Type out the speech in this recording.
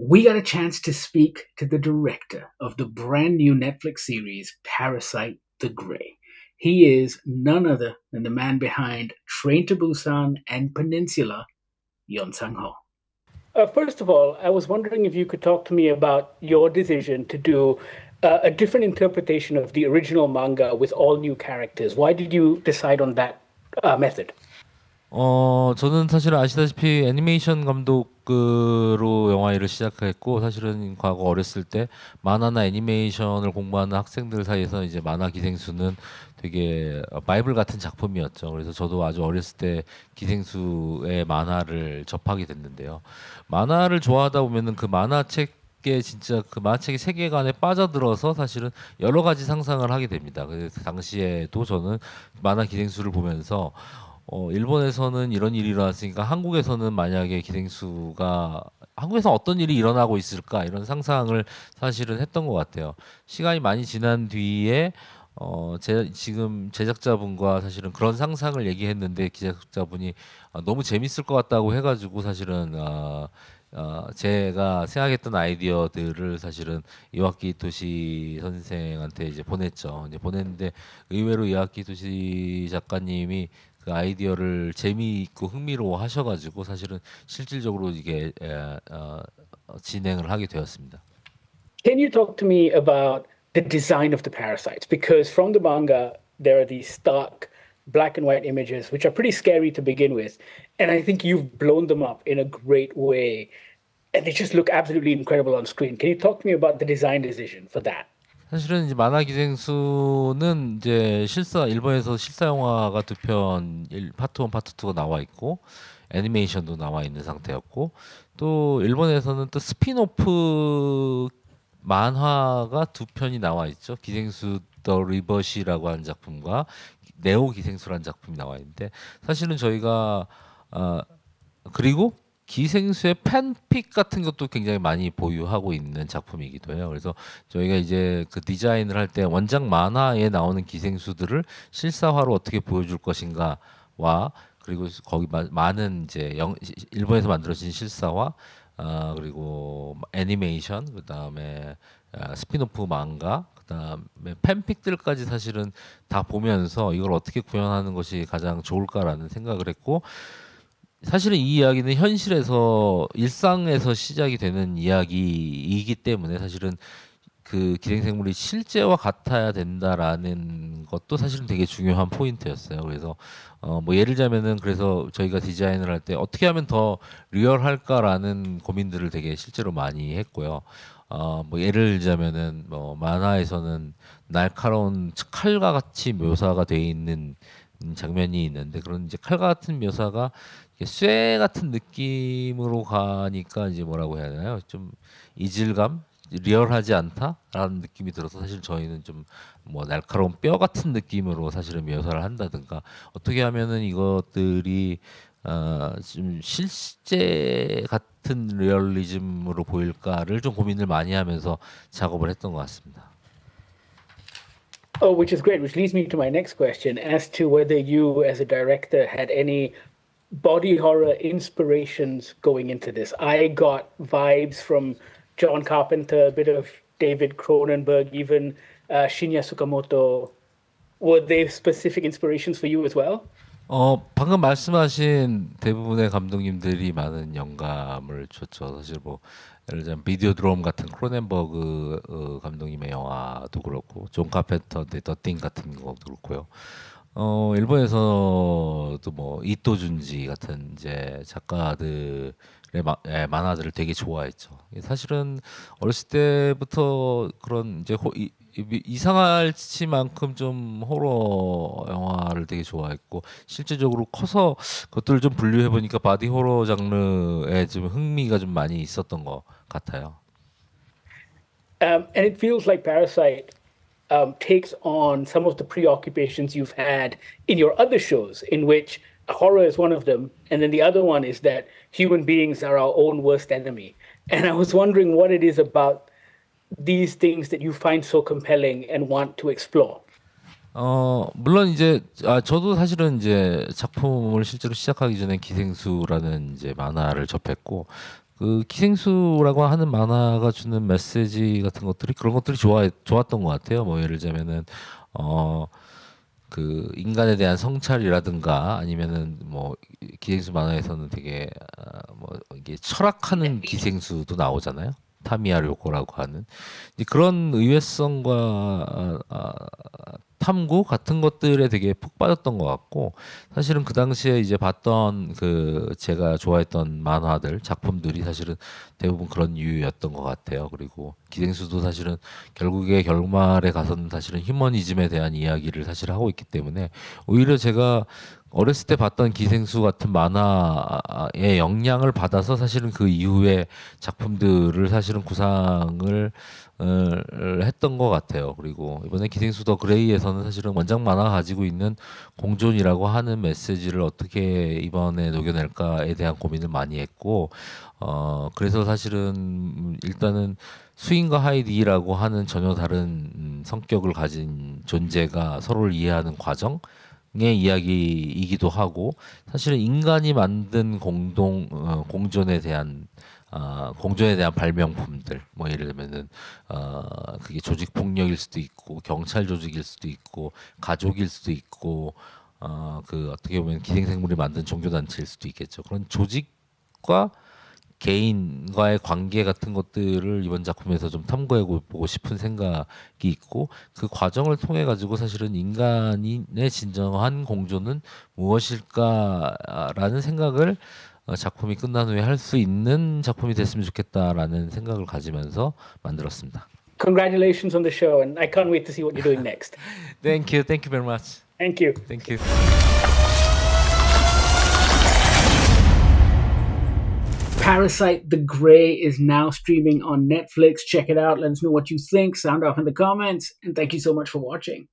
we got a chance to speak to the director of the brand new Netflix series Parasite the Grey. He is none other than the man behind Train to Busan and Peninsula, Yon Sang-ho. First of all, I was wondering if you could talk to me about your decision to do a different interpretation of the original manga with all new characters. Why did you decide on that method? 저는 사실 아시다시피 애니메이션 감독으로 영화 일을 시작했고, 사실은 과거 어렸을 때 만화나 애니메이션을 공부하는 학생들 사이에서 이제 만화 기생수는 되게 바이블 같은 작품이었죠. 그래서 저도 아주 어렸을 때 기생수의 만화를 접하게 됐는데요. 만화를 좋아하다 보면은 그 만화책에 진짜 그 만화책의 세계관에 빠져들어서 사실은 여러 가지 상상을 하게 됩니다. 그래서 당시에도 저는 만화 기생수를 보면서 일본에서는 이런 일이 일어났으니까 한국에서는 만약에 기생수가 한국에서 어떤 일이 일어나고 있을까 이런 상상을 사실은 했던 것 같아요. 시간이 많이 지난 뒤에 지금 제작자분과 사실은 그런 상상을 얘기했는데 제작자분이 너무 재밌을 것 같다고 해가지고 사실은 제가 생각했던 아이디어들을 사실은 이와키 토시 선생한테 이제 보냈죠. 이제 보냈는데 의외로 이와키 토시 작가님이 그 아이디어를 재미있고 흥미로워 하셔가지고 사실은 실질적으로 이게 진행을 하게 되었습니다. Can you talk to me about the design of the parasites? Because from the manga, there are these stark black and white images, which are pretty scary to begin with. And I think you've blown them up in a great way. And they just look absolutely incredible on screen. Can you talk to me about the design decision for that? 사실은 이제 만화 기생수는 이제 일본에서 실사 영화가 두 편, 파트 1, 파트 2가 나와 있고 애니메이션도 나와 있는 상태였고, 또 일본에서는 또 스핀오프 만화가 두 편이 나와 있죠. 기생수 더 리버시라고 하는 작품과 네오 기생수라는 작품이 나와 있는데, 사실은 저희가 그리고 기생수의 팬픽 같은 것도 굉장히 많이 보유하고 있는 작품이기도 해요. 그래서 저희가 이제 그 디자인을 할 때 원작 만화에 나오는 기생수들을 실사화로 어떻게 보여줄 것인가와, 그리고 거기 많은 이제 일본에서 만들어진 실사화, 그리고 애니메이션, 그 다음에 스피노프 망가, 그 다음에 팬픽들까지 사실은 다 보면서 이걸 어떻게 구현하는 것이 가장 좋을까라는 생각을 했고, 사실은 이 이야기는 현실에서 일상에서 시작이 되는 이야기이기 때문에 사실은 그 기생생물이 실제와 같아야 된다라는 것도 사실은 되게 중요한 포인트였어요. 그래서 뭐 예를 들자면은, 그래서 저희가 디자인을 할 때 어떻게 하면 더 리얼할까라는 고민들을 되게 실제로 많이 했고요. 뭐 예를 들자면은 뭐 만화에서는 날카로운 칼과 같이 묘사가 돼 있는 장면이 있는데, 그런 이제 칼과 같은 묘사가 쇠 같은 느낌으로 가니까 이제 뭐라고 해야 되나요? 좀 이질감, 리얼하지 않다라는 느낌이 들어서 사실 저희는 좀 뭐 날카로운 뼈 같은 느낌으로 사실은 묘사를 한다든가, 어떻게 하면은 이것들이 좀 실제 같은 리얼리즘으로 보일까를 좀 고민을 많이 하면서 작업을 했던 것 같습니다. Oh, which is great, which leads me to my next question as to whether you, as a director, had any body horror inspirations going into this. I got vibes from John Carpenter, a bit of David Cronenberg, even Shinya Tsukamoto. Were they specific inspirations for you as well? 방금 말씀하신 대부분의 감독님들이 많은 영감을 줬죠. 사실 뭐 예를 들면 비디오 드럼 같은 크로넨버그 감독님의 영화도 그렇고, 존 카펜터의 더띵 같은 것도 그렇고요. 일본에서도 뭐 이토 준지 같은 이제 작가들의 만화들을 되게 좋아했죠. 사실은 어렸을 때부터 그런 이제 이상할지만큼 좀 호러 영화를 되게 좋아했고, 실제적으로 커서 그것들을 좀 분류해 보니까 바디 호러 장르에 좀 흥미가 좀 많이 있었던 것 같아요. And it feels like Parasite takes on some of the preoccupations you've had in your other shows, in which horror is one of them, and then the other one is that human beings are our own worst enemy. And I was wondering what it is about these things that you find so compelling and want to explore. 물론 이제 저도 사실은 이제 작품을 실제로 시작하기 전에 기생수라는 이제 만화를 접했고, 그 기생수라고 하는 만화가 주는 메시지 같은 것들이 그런 것들이 좋았던 것 같아요. 뭐 예를 들자면은 그 인간에 대한 성찰이라든가 아니면은 뭐 기생수 만화에서는 되게 뭐 이게 철학하는 기생수도 나오잖아요. 타미야 료코라고 하는 이제 그런 의외성과 탐구 같은 것들에 되게 푹 빠졌던 것 같고 사실은 그 당시에 이제 봤던 그 제가 좋아했던 만화들 작품들이 사실은 대부분 그런 유였던 것 같아요. 그리고 기생수도 사실은 결국에 결말에 가서는 사실은 휴머니즘에 대한 이야기를 사실 하고 있기 때문에 오히려 제가 어렸을 때 봤던 기생수 같은 만화의 영향을 받아서 사실은 그 이후에 작품들을 사실은 구상을 했던 것 같아요. 그리고 이번에 기생수 더 그레이에서는 사실은 원작 만화가 가지고 있는 공존이라고 하는 메시지를 어떻게 이번에 녹여낼까에 대한 고민을 많이 했고, 그래서 사실은 일단은 스윙과 하이디라고 하는 전혀 다른 성격을 가진 존재가 서로를 이해하는 과정의 이야기이기도 하고, 사실은 인간이 만든 공존에 대한 발명품들, 뭐 예를 들면은 그게 조직 폭력일 수도 있고 경찰 조직일 수도 있고 가족일 수도 있고 그 어떻게 보면 기생생물이 만든 종교 단체일 수도 있겠죠. 그런 조직과 개인과의 관계 같은 것들을 이번 작품에서 좀 탐구해 보고 싶은 생각이 있고 그 과정을 통해 가지고 사실은 인간의 진정한 공존은 무엇일까라는 생각을 작품이 끝난 후에 할 수 있는 작품이 됐으면 좋겠다라는 생각을 가지면서 만들었습니다. Congratulations on the show, and I can't wait to see what you're doing next. Thank you very much. Thank you. Thank you. Parasite the Grey is now streaming on Netflix. Check it out. Let us know what you think. Sound off in the comments. And thank you so much for watching.